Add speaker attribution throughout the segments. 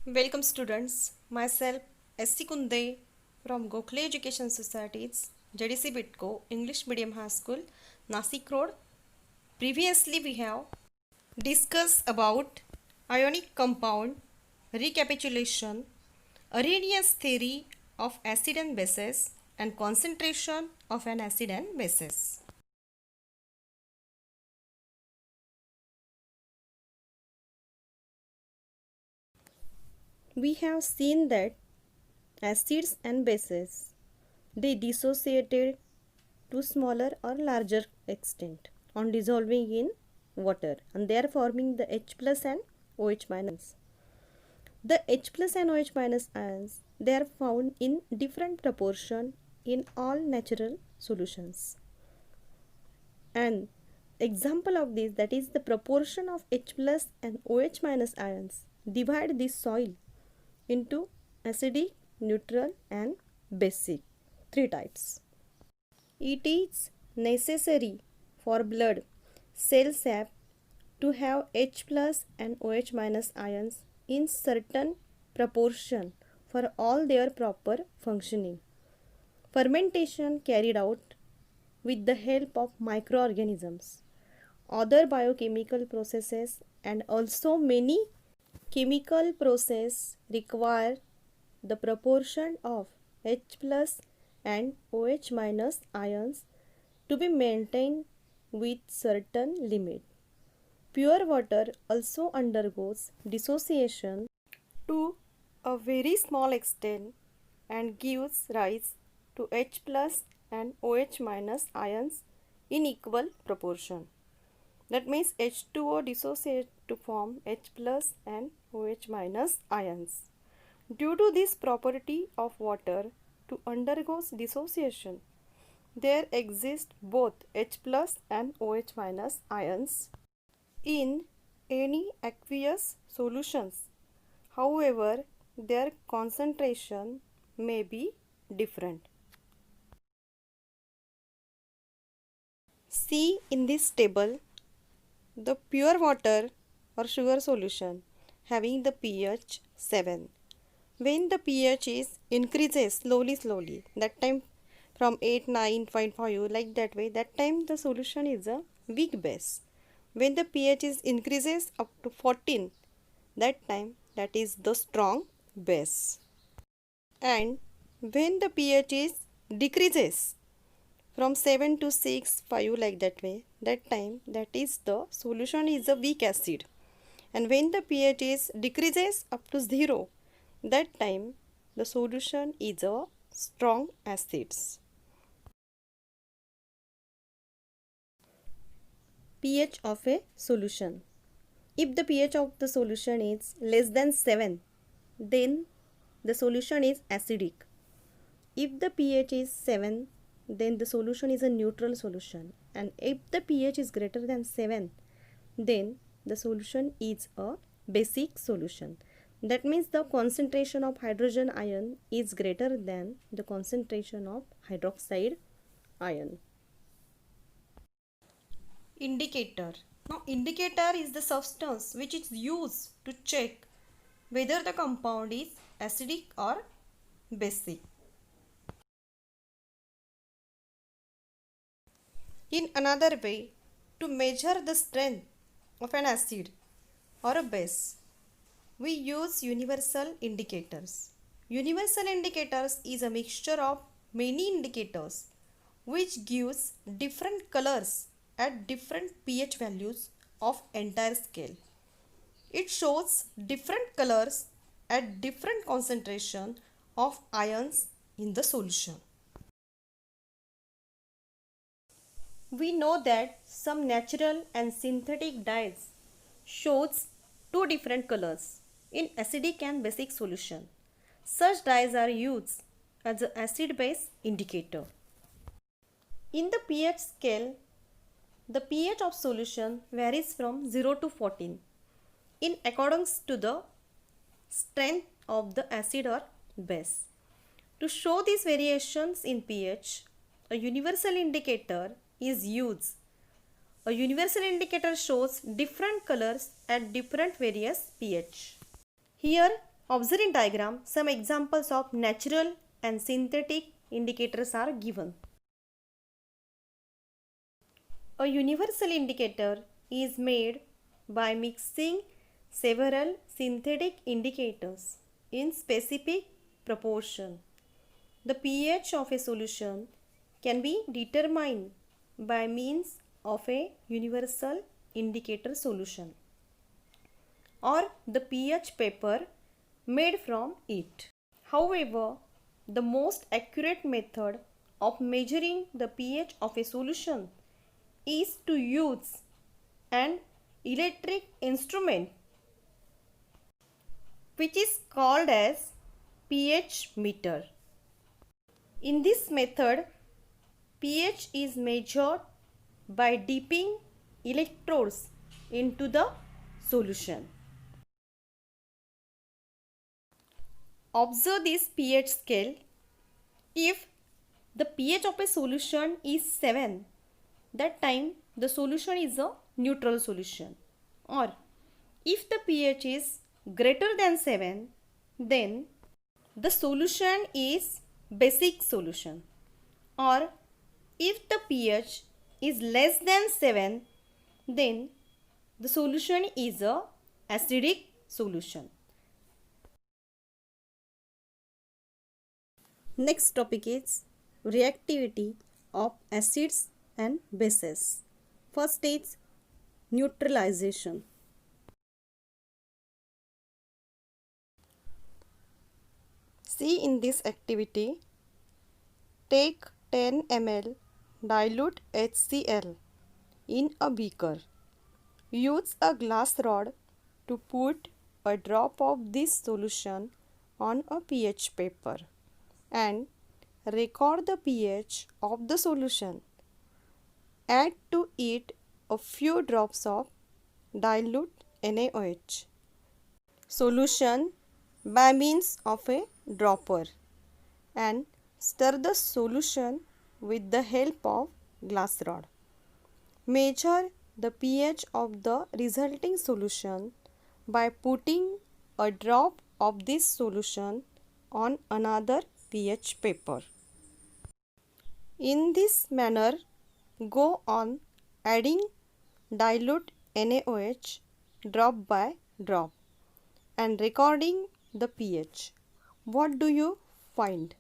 Speaker 1: Welcome students, myself S.C. Kunde from Gokhale Education Societies, JDC Bitco, English Medium High School, Nasik Road. Previously we have discussed about ionic compound, recapitulation, Arrhenius theory of acid and bases and concentration of an acid and bases. We have seen that acids and bases they dissociated to smaller or larger extent on dissolving in water and they are forming the H plus and OH minus. The H plus and OH minus ions they are found in different proportion in all natural solutions. And example of this, that is the proportion of H plus and OH minus ions divide this soil into acidic, neutral and basic, three types. It is necessary for blood cell sap to have H plus and OH minus ions in certain proportion for all their proper functioning. Fermentation carried out with the help of microorganisms, other biochemical processes and also many chemical processes require the proportion of H plus and OH minus ions to be maintained with certain limit. Pure water also undergoes dissociation to a very small extent and gives rise to H plus and OH minus ions in equal proportion. That means H2O dissociates to form H plus and OH minus ions. Due to this property of water to undergo dissociation, there exist both H plus and OH minus ions in any aqueous solutions. However, their concentration may be different. See in this table the pure water or sugar solution having the pH 7. When the pH is increases slowly, that time from 8, 9.5 like that way, that time the solution is a weak base. When the pH is increases up to 14, that time that is the strong base. And when the pH is decreases from 7 to 6, 5 like that way, that time that is the solution is a weak acid. And when the pH is decreases up to 0, that time the solution is a strong acids. pH of a solution. If the pH of the solution is less than 7, then the solution is acidic. If the pH is 7, then the solution is a neutral solution. And if the pH is greater than 7, then the solution is a basic solution. That means the concentration of hydrogen ion is greater than the concentration of hydroxide ion. Indicator. Now indicator is the substance which is used to check whether the compound is acidic or basic. In another way, to measure the strength of an acid or a base, we use universal indicators. Universal indicators is a mixture of many indicators which gives different colors at different pH values of entire scale. It shows different colors at different concentration of ions in the solution. We know that some natural and synthetic dyes shows two different colors in acidic and basic solution. Such dyes are used as an acid-base indicator. In the pH scale, the pH of solution varies from 0 to 14 in accordance to the strength of the acid or base. To show these variations in pH, a universal indicator is used. A universal indicator shows different colors at different various pH. Here Observe in diagram, some examples of natural and synthetic indicators are given. A universal indicator is made by mixing several synthetic indicators in specific proportion. The pH of a solution can be determined by means of a universal indicator solution or the pH paper made from it. However, the most accurate method of measuring the pH of a solution is to use an electric instrument which is called as pH meter. In this method, pH is measured by dipping electrodes into the solution. Observe this pH scale. If the pH of a solution is 7, that time the solution is a neutral solution. Or if the pH is greater than 7, then the solution is basic solution. Or if the pH is less than 7, then the solution is a acidic solution. Next topic is reactivity of acids and bases. First is neutralization. See in this activity, take 10 ml dilute HCl in a beaker. Use a glass rod to put a drop of this solution on a pH paper and record the pH of the solution. Add to it a few drops of dilute NaOH solution by means of a dropper and stir the solution with the help of glass rod. Measure the pH of the resulting solution by putting a drop of this solution on another pH paper. In this manner, go on adding dilute NaOH drop by drop and recording the pH. What do you find?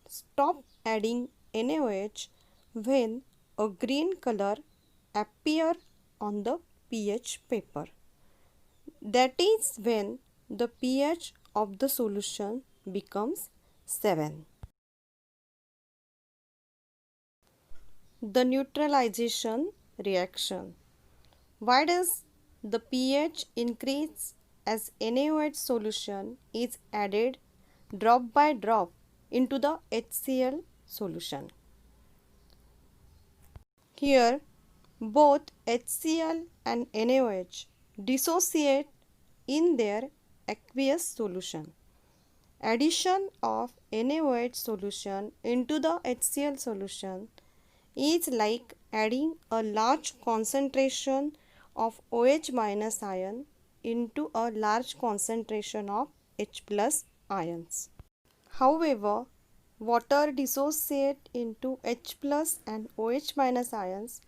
Speaker 1: Stop adding NaOH when a green color appears on the pH paper. That is when the pH of the solution becomes 7. The neutralization reaction. Why does the pH increase as NaOH solution is added drop by drop into the HCl solution? Here, both HCl and NaOH dissociate in their aqueous solution. Addition of NaOH solution into the HCl solution is like adding a large concentration of OH minus ion into a large concentration of H plus ions. However, water dissociates into H plus and OH minus ions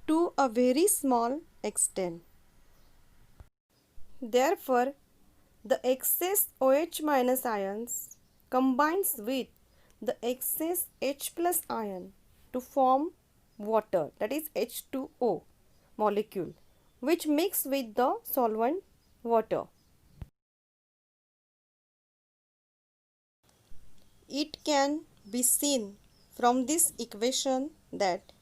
Speaker 1: to a very small extent. Therefore, the excess OH minus ions combines with the excess H plus ion to form water, that is H2O molecule, which mix with the solvent water. It can be seen from this equation that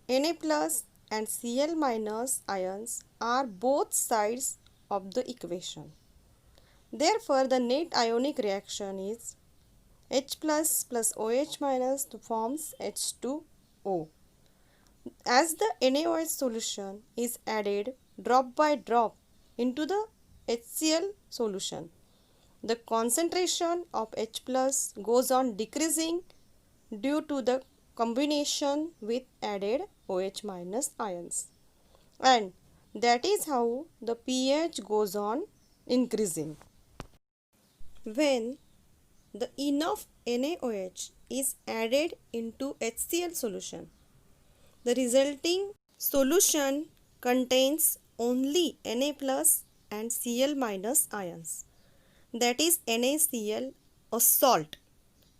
Speaker 1: Na plus and Cl minus ions are both sides of the equation. Therefore, the net ionic reaction is H plus OH minus forms H2O. As the NaOH solution is added drop by drop into the HCl solution, the concentration of H plus goes on decreasing due to the combination with added OH minus ions, and that is how the pH goes on increasing. When the enough NaOH is added into HCl solution, the resulting solution contains only Na plus and Cl minus ions, that is NaCl, a salt,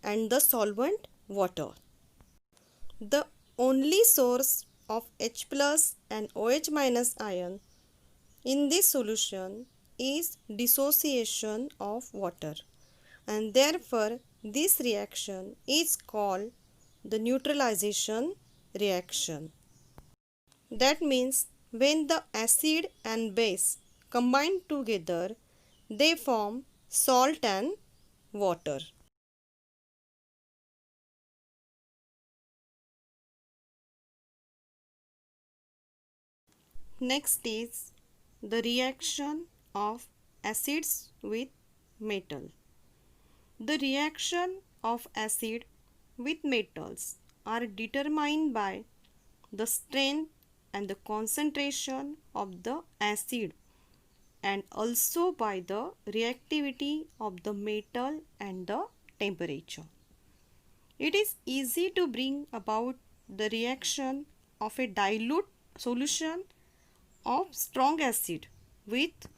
Speaker 1: and the solvent water. The only source of H plus and OH minus ion in this solution is dissociation of water, and therefore this reaction is called the neutralization reaction. That means when the acid and base combine together, they form salt and water. Next is the reaction of acids with metal. The reaction of acid with metals are determined by the strength and the concentration of the acid, and also by the reactivity of the metal and the temperature. It is easy to bring about the reaction of a dilute solution of strong acid with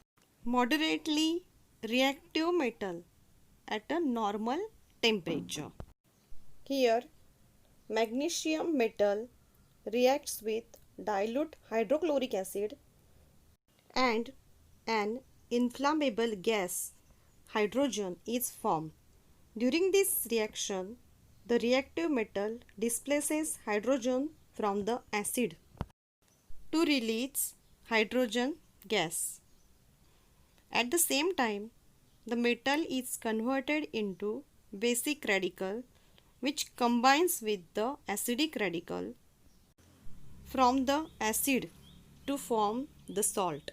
Speaker 1: moderately reactive metal at a normal temperature. Here, magnesium metal reacts with dilute hydrochloric acid and an inflammable gas, hydrogen, is formed. During this reaction, the reactive metal displaces hydrogen from the acid to release hydrogen gas. At the same time, the metal is converted into basic radical, which combines with the acidic radical from the acid to form the salt.